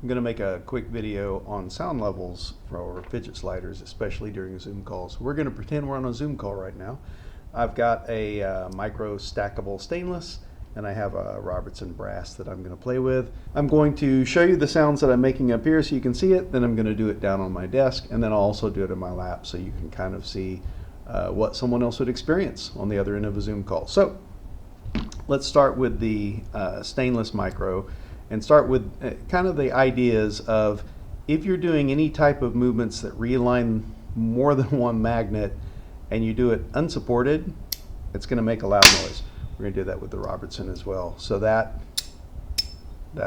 I'm going to make a quick video on sound levels for fidget sliders, especially during Zoom calls. We're going to pretend we're on a Zoom call right now. I've got a Micro Stackable Stainless, and I have a Robertson Brass that I'm going to play with. I'm going to show you the sounds that I'm making up here so you can see it, then I'm going to do it down on my desk, and then I'll also do it in my lap so you can kind of see what someone else would experience on the other end of a Zoom call. So let's start with the stainless micro and start with kind of the ideas of if you're doing any type of movements that realign more than one magnet and you do it unsupported, it's going to make a loud noise. We're going to do that with the Robertson as well. So that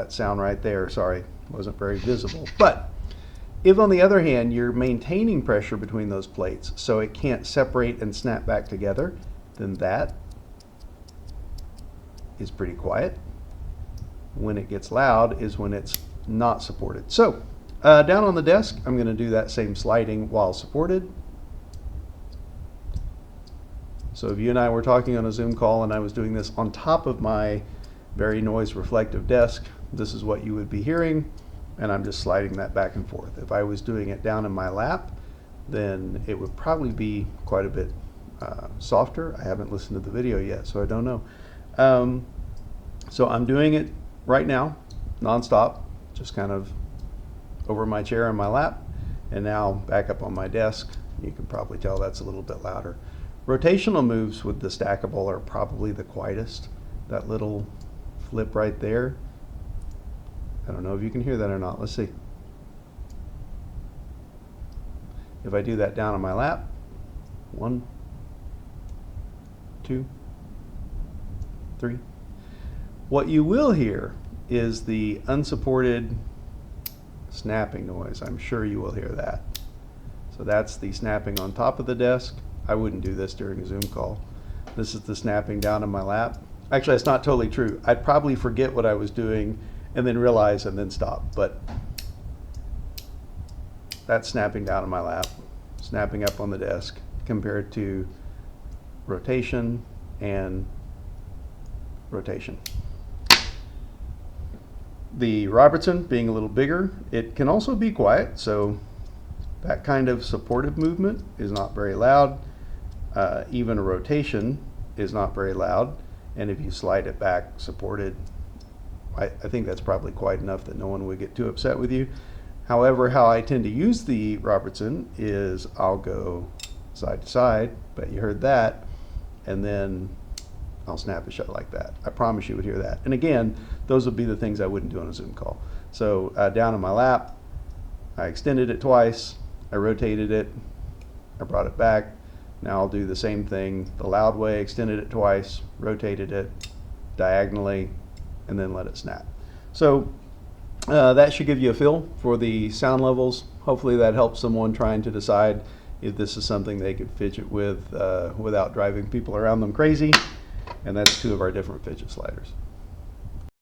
sound right there, sorry, wasn't very visible. But if on the other hand you're maintaining pressure between those plates so it can't separate and snap back together, then that is pretty quiet. When it gets loud is when it's not supported. So down on the desk, I'm going to do that same sliding while supported. So if you and I were talking on a Zoom call and I was doing this on top of my very noise reflective desk, this is what you would be hearing, and I'm just sliding that back and forth. If I was doing it down in my lap, then it would probably be quite a bit softer. I haven't listened to the video yet, so I don't know. So I'm doing it right now, non-stop, just kind of over my chair in my lap, and now back up on my desk. You can probably tell that's a little bit louder. Rotational moves with the stackable are probably the quietest. That little flip right there, I don't know if you can hear that or not. Let's see. If I do that down on my lap, 1, 2, 3. What you will hear is the unsupported snapping noise. I'm sure you will hear that. So that's the snapping on top of the desk. I wouldn't do this during a Zoom call. This is the snapping down in my lap. Actually, it's not totally true. I'd probably forget what I was doing and then realize and then stop. But that's snapping down in my lap, snapping up on the desk compared to rotation and rotation. The Robertson being a little bigger, it can also be quiet, so that kind of supportive movement is not very loud. Even a rotation is not very loud, and if you slide it back supported, I think that's probably quite enough that no one would get too upset with you. However, how I tend to use the Robertson is I'll go side to side, but you heard that, and then I'll snap it shut like that. I promise you would hear that. And again, those would be the things I wouldn't do on a Zoom call. So down in my lap, I extended it twice, I rotated it, I brought it back. Now I'll do the same thing the loud way, extended it twice, rotated it diagonally, and then let it snap. So that should give you a feel for the sound levels. Hopefully that helps someone trying to decide if this is something they could fidget with without driving people around them crazy. And that's 2 of our different fidget sliders.